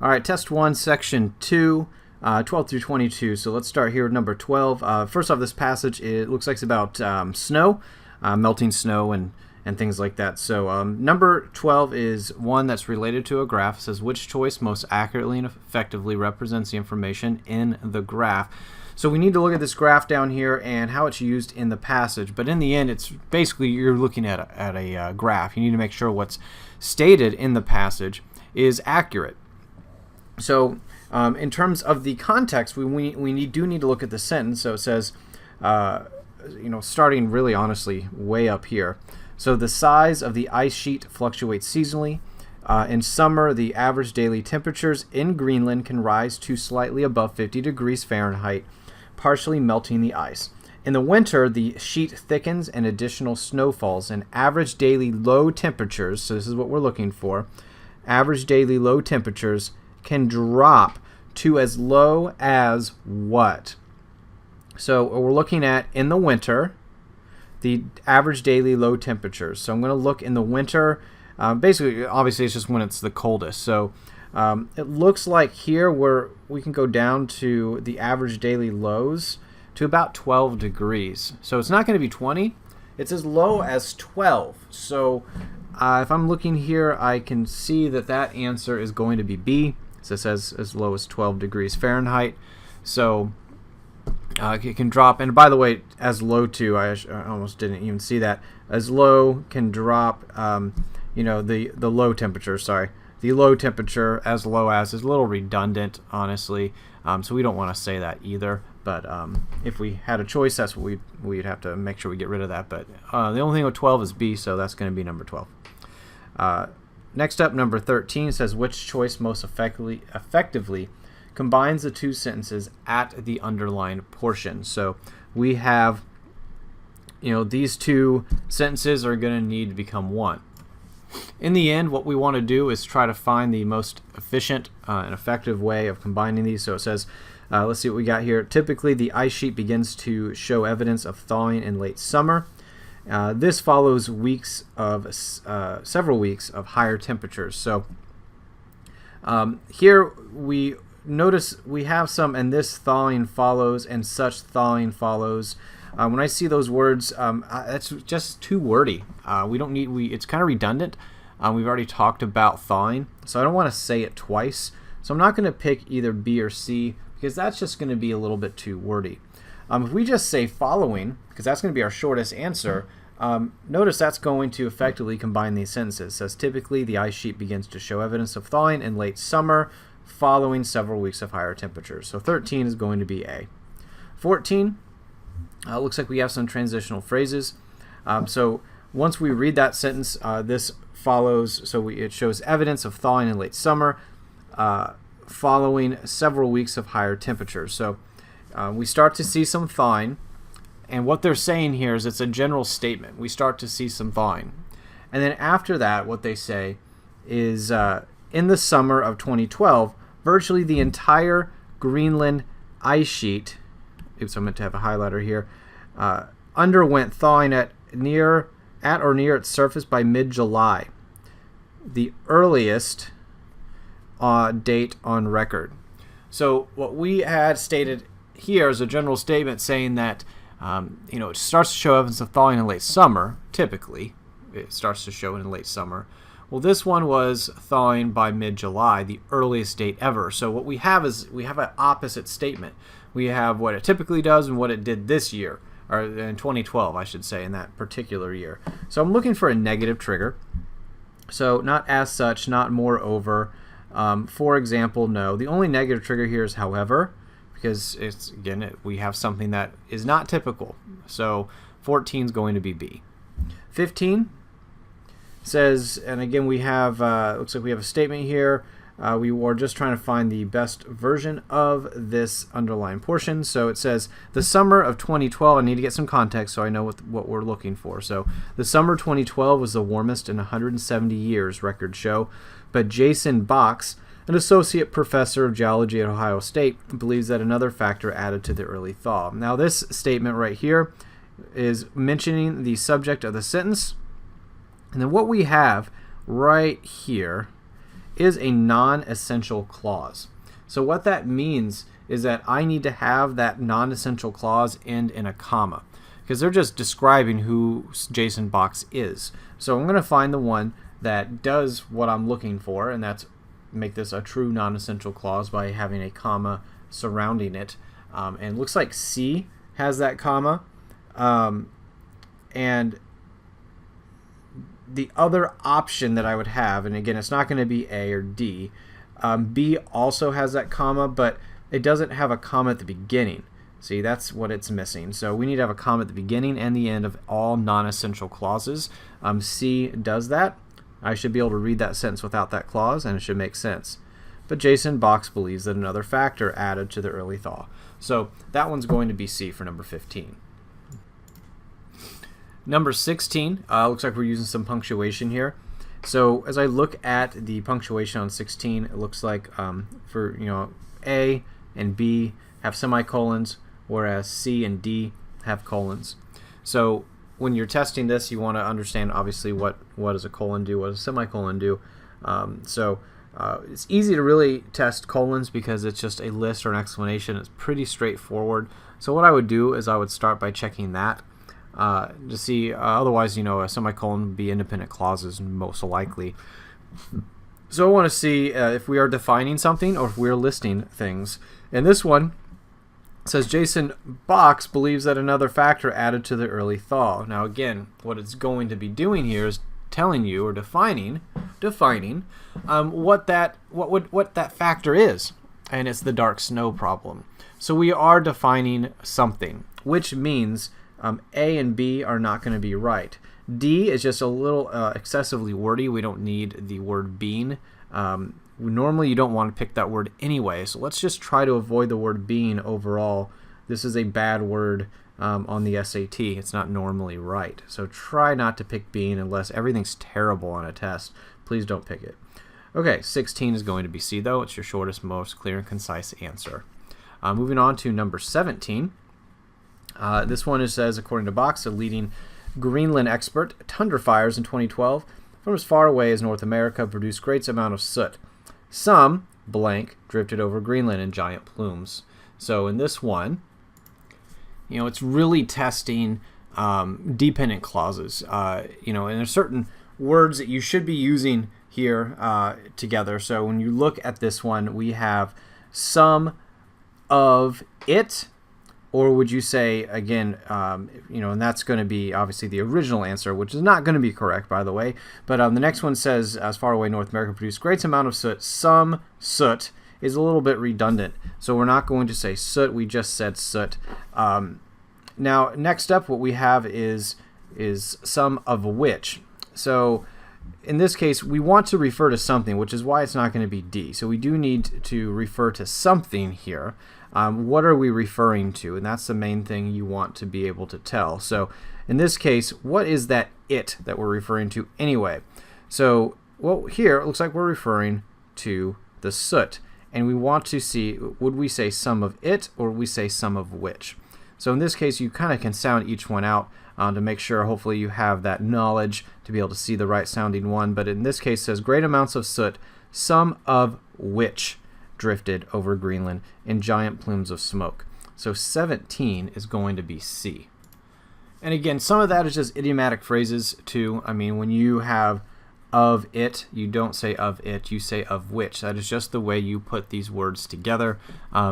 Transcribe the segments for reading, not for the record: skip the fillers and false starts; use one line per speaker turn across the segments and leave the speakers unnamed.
All right, test 1, section 2, 12 through 22. So let's start here with number 12. First off, this passage, it looks like it's about snow, melting snow and things like that. So number 12 is one that's related to a graph. It says, which choice most accurately and effectively represents the information in the graph? So we need to look at this graph down here and how it's used in the passage. But in the end, it's basically you're looking at a graph. You need to make sure what's stated in the passage is accurate. So in terms of the context, we do need to look at the sentence. So it says, starting really honestly way up here. So the size of the ice sheet fluctuates seasonally. In summer, the average daily temperatures in Greenland can rise to slightly above 50 degrees Fahrenheit, partially melting the ice. In the winter, the sheet thickens and additional snow falls, and average daily low temperatures, so this is what we're looking for, average daily low temperatures can drop to as low as what? So we're looking at in the winter, the average daily low temperatures. So I'm going to look in the winter. Basically, obviously, it's just when it's the coldest. So it looks like here we can go down to the average daily lows to about 12 degrees. So it's not going to be 20. It's as low as 12. So if I'm looking here, I can see that answer is going to be B. So it says as low as 12 degrees Fahrenheit. So it can drop. And by the way, as low too, I almost didn't even see that. As low can drop, the low temperature, sorry. The low temperature as low as is a little redundant, honestly. So we don't want to say that either. But if we had a choice, that's what we'd have to make sure we get rid of that. But the only thing with 12 is B, so that's going to be number 12. Next up, number 13 says, which choice most effectively combines the two sentences at the underlined portion? So we have, these two sentences are going to need to become one. In the end, what we want to do is try to find the most efficient and effective way of combining these. So it says, let's see what we got here. Typically, the ice sheet begins to show evidence of thawing in late summer. This follows several weeks of higher temperatures. So here we notice we have some, and this thawing follows, and such thawing follows. When I see those words, that's just too wordy. It's kind of redundant. We've already talked about thawing, so I don't want to say it twice. So I'm not going to pick either B or C because that's just going to be a little bit too wordy. If we just say following, because that's going to be our shortest answer, notice that's going to effectively combine these sentences. It says, typically, the ice sheet begins to show evidence of thawing in late summer, following several weeks of higher temperatures. So 13 is going to be A. 14, looks like we have some transitional phrases. So once we read that sentence, this follows, so it shows evidence of thawing in late summer, following several weeks of higher temperatures. So we start to see some thawing, and what they're saying here is it's a general statement. We start to see some thawing. And then after that, what they say is in the summer of 2012, virtually the entire Greenland ice sheet, oops, I meant to have a highlighter here, underwent thawing at or near its surface by mid-July, the earliest date on record. So what we had stated here is a general statement saying that it starts to show evidence of thawing in late summer. Typically, it starts to show it in late summer. Well, this one was thawing by mid-July, the earliest date ever. So what we have is we have an opposite statement. We have what it typically does and what it did this year, or in 2012, I should say, in that particular year. So I'm looking for a negative trigger. So not as such, not moreover. For example, no. The only negative trigger here is however, because it's we have something that is not typical. So 14 is going to be B. 15 says, and again we have looks like we have a statement here. We were just trying to find the best version of this underlined portion. So it says the summer of 2012. I need to get some context so I know what we're looking for. So the summer 2012 was the warmest in 170 years, records show. But Jason Box, an associate professor of geology at Ohio State, believes that another factor added to the early thaw. Now this statement right here is mentioning the subject of the sentence. And then what we have right here is a non-essential clause. So what that means is that I need to have that non-essential clause end in a comma, because they're just describing who Jason Box is. So I'm going to find the one that does what I'm looking for, and that's make this a true non-essential clause by having a comma surrounding it. And it looks like C has that comma. And the other option that I would have, and again, it's not going to be A or D, B also has that comma, but it doesn't have a comma at the beginning. See, that's what it's missing. So we need to have a comma at the beginning and the end of all non-essential clauses. C does that. I should be able to read that sentence without that clause, and it should make sense. But Jason Box believes that another factor added to the early thaw. So that one's going to be C for number 15. Number 16, looks like we're using some punctuation here. So as I look at the punctuation on 16, it looks like for A and B have semicolons, whereas C and D have colons. So when you're testing this, you want to understand obviously what does a colon do, what does a semicolon do. It's easy to really test colons because it's just a list or an explanation. It's pretty straightforward. So what I would do is I would start by checking that to see. Otherwise, a semicolon would be independent clauses most likely. So I want to see if we are defining something or if we're listing things. And this one says Jason Box believes that another factor added to the early thaw. Now again, what it's going to be doing here is telling you or defining what that factor is, and it's the dark snow problem. So we are defining something, which means A and B are not going to be right. D is just a little excessively wordy. We don't need the word being. Normally you don't want to pick that word anyway, so let's just try to avoid the word being overall. This is a bad word on the SAT. It's not normally right. So try not to pick being unless everything's terrible on a test. Please don't pick it. Okay, 16 is going to be C though. It's your shortest, most clear and concise answer. Moving on to number 17. This one says, according to Box, a leading Greenland expert, tundra fires in 2012 from as far away as North America produced great amount of soot. Some blank drifted over Greenland in giant plumes. So in this one, it's really testing dependent clauses. And there's certain words that you should be using here together. So when you look at this one, we have some of it, or would you say, again, and that's going to be obviously the original answer, which is not going to be correct, by the way. But the next one says, as far away North America produced great amount of soot. Some soot is a little bit redundant. So we're not going to say soot. We just said soot. Now, next up, what we have is some of which. So in this case, we want to refer to something, which is why it's not going to be D. So we do need to refer to something here. What are we referring to? And that's the main thing you want to be able to tell. So in this case, what is that it that we're referring to anyway? So here it looks like we're referring to the soot. And we want to see, would we say some of it or would we say some of which? So in this case, you kind of can sound each one out to make sure hopefully you have that knowledge to be able to see the right sounding one. But in this case, it says great amounts of soot, some of which drifted over Greenland in giant plumes of smoke. So 17 is going to be C. And again, some of that is just idiomatic phrases too. I mean, when you have of it, you don't say of it, you say of which. That is just the way you put these words together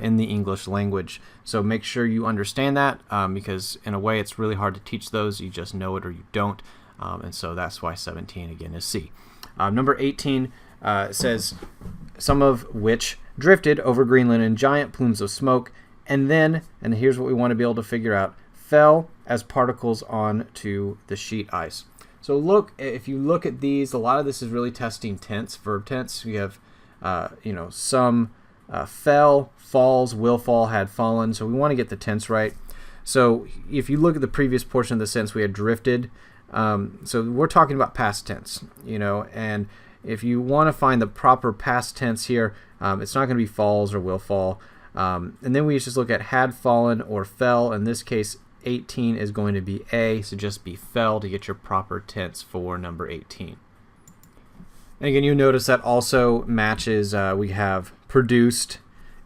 in the English language. So make sure you understand that because in a way it's really hard to teach those. You just know it or you don't. And so that's why 17 again is C. Number 18 says some of which drifted over Greenland in giant plumes of smoke, and then, and here's what we want to be able to figure out, fell as particles onto the sheet ice. So if you look at these, a lot of this is really testing tense, verb tense. We have, some fell, falls, will fall, had fallen. So we want to get the tense right. So if you look at the previous portion of the sentence, we had drifted. So we're talking about past tense, and if you want to find the proper past tense here, it's not going to be falls or will fall. And then we just look at had fallen or fell. In this case, 18 is going to be A, so just be fell to get your proper tense for number 18. And again, you notice that also matches, we have produced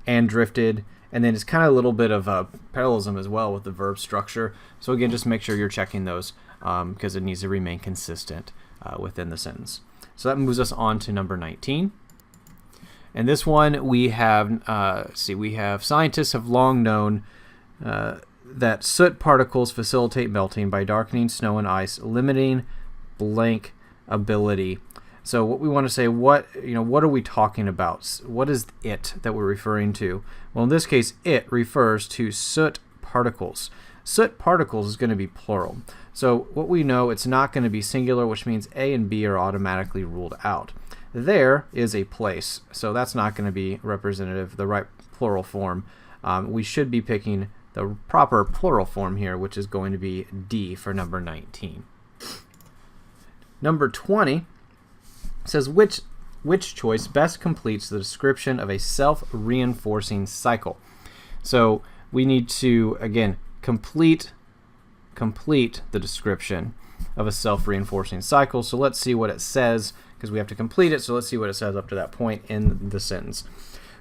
and drifted, and then it's kind of a little bit of parallelism as well with the verb structure. So again, just make sure you're checking those because it needs to remain consistent within the sentence. So that moves us on to number 19. And this one we have, we have scientists have long known that soot particles facilitate melting by darkening snow and ice, limiting blank ability. So what we want to say, what are we talking about? What is it that we're referring to? Well, in this case, it refers to soot particles. Soot particles is going to be plural. So what we know, it's not going to be singular, which means A and B are automatically ruled out. There is a place, so that's not going to be representative, the right plural form. We should be picking the proper plural form here, which is going to be D for number 19. Number 20 says which choice best completes the description of a self-reinforcing cycle. So we need to, again, complete the description of a self-reinforcing cycle. So let's see what it says, because we have to complete it. So let's see what it says up to that point in the sentence.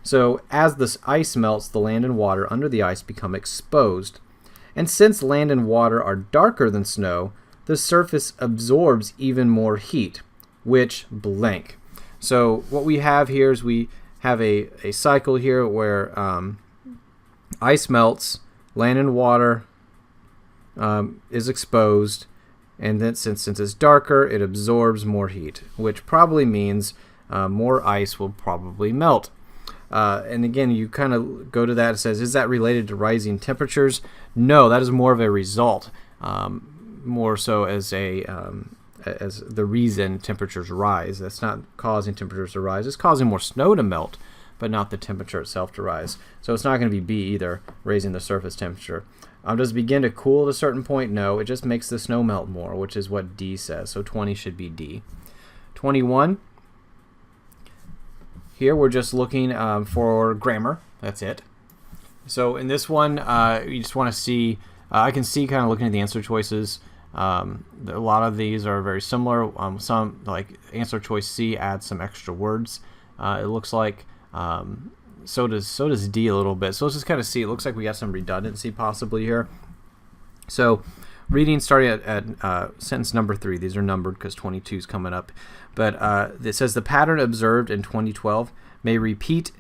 So as this ice melts, the land and water under the ice become exposed. And since land and water are darker than snow, the surface absorbs even more heat, which blank. So what we have here is we have a cycle here where ice melts, land and water is exposed, and then since it's darker, it absorbs more heat, which probably means more ice will probably melt. And again, you kind of go to that. It says, is that related to rising temperatures? No, that is more of a result, more so as as the reason temperatures rise. That's not causing temperatures to rise. It's causing more snow to melt, but not the temperature itself to rise. So it's not going to be B either, raising the surface temperature. Does it begin to cool at a certain point? No, it just makes the snow melt more, which is what D says. So 20 should be D. 21. Here we're just looking for grammar. That's it. So in this one, you just want to see, I can see kind of looking at the answer choices. A lot of these are very similar. Some, like answer choice C, adds some extra words. It looks like so does D a little bit. So let's just kind of see. It looks like we got some redundancy possibly here. So reading starting at sentence number 3. These are numbered because 22 is coming up. But it says the pattern observed in 2012 may repeat.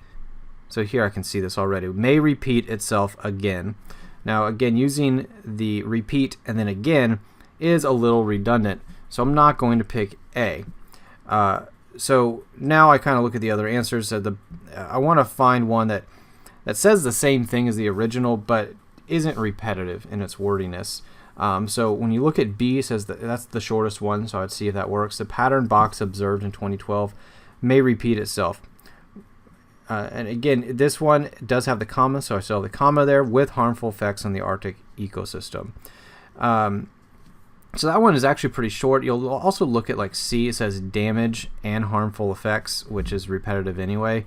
So here I can see this already. May repeat itself again. Now again, using the repeat and then again is a little redundant. So I'm not going to pick A. So now I kind of look at the other answers. I want to find one that says the same thing as the original, but isn't repetitive in its wordiness. So when you look at B, it says that's the shortest one, so I'd see if that works. The pattern box observed in 2012 may repeat itself. And again, this one does have the comma, so I still have the comma there, with harmful effects on the Arctic ecosystem. So that one is actually pretty short. You'll also look at like C, it says damage and harmful effects, which is repetitive anyway.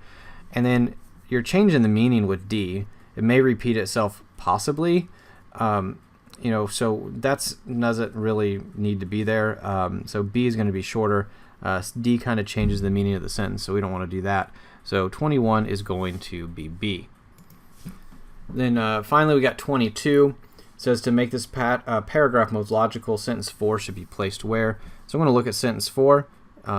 And then you're changing the meaning with D. It may repeat itself possibly. So that doesn't really need to be there. So B is going to be shorter. D kind of changes the meaning of the sentence, so we don't want to do that. So 21 is going to be B. Then finally we got 22. It says to make this paragraph most logical, sentence 4 should be placed where? So I'm going to look at sentence 4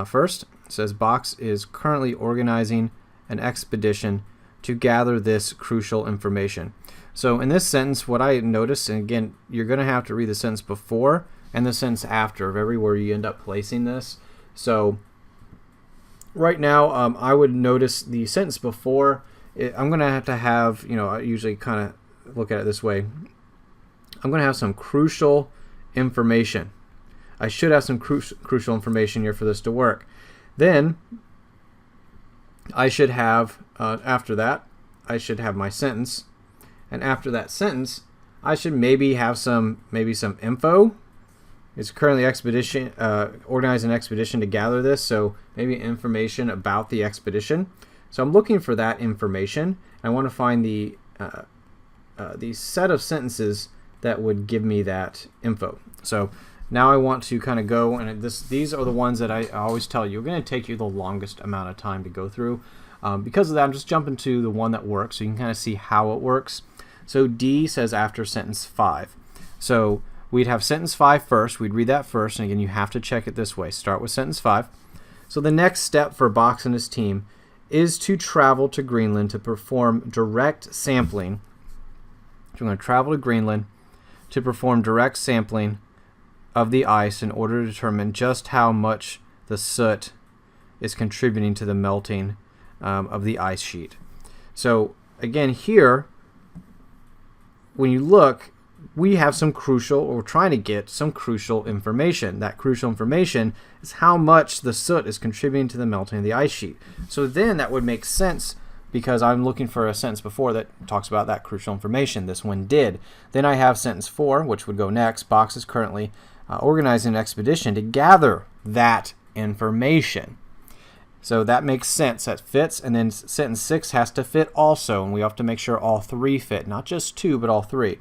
first. It says Box is currently organizing an expedition to gather this crucial information. So in this sentence, what I noticed, and again, you're going to have to read the sentence before and the sentence after of everywhere you end up placing this. So right now, I would notice the sentence before. I'm going to have, I usually kind of look at it this way. I'm going to have some crucial information. I should have some crucial information here for this to work. Then I should have, after that, I should have my sentence. And after that sentence, I should maybe have some info. It's currently organizing an expedition to gather this, so maybe information about the expedition. So I'm looking for that information. I want to find the set of sentences that would give me that info. So Now I want to kind of go, and these are the ones that I always tell you are going to take you the longest amount of time to go through. Because of that, I'm just jumping to the one that works so you can kind of see how it works. So D says after sentence 5. So we'd have sentence 5 first. We'd read that first, and again, you have to check it this way. Start with sentence 5. So the next step for Box and his team is to travel to Greenland to perform direct sampling. So we're going to travel to Greenland to perform direct sampling of the ice in order to determine just how much the soot is contributing to the melting of the ice sheet. So again, here, when you look, we have some crucial, or we're trying to get some crucial information. That crucial information is how much the soot is contributing to the melting of the ice sheet. So then that would make sense, because I'm looking for a sentence before that talks about that crucial information. This one did. Then I have sentence 4, which would go next. Box is currently organizing an expedition to gather that information. So that makes sense. That fits. And then sentence 6 has to fit also, and we have to make sure all 3 fit. Not just 2, but all 3.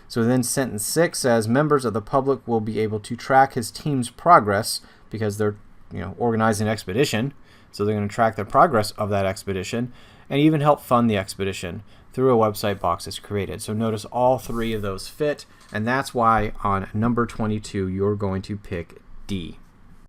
So then sentence 6 says members of the public will be able to track his team's progress, because they're organizing an expedition. So they're going to track the progress of that expedition and even help fund the expedition through a website Box has created. So notice all 3 of those fit, and that's why on number 22 you're going to pick D.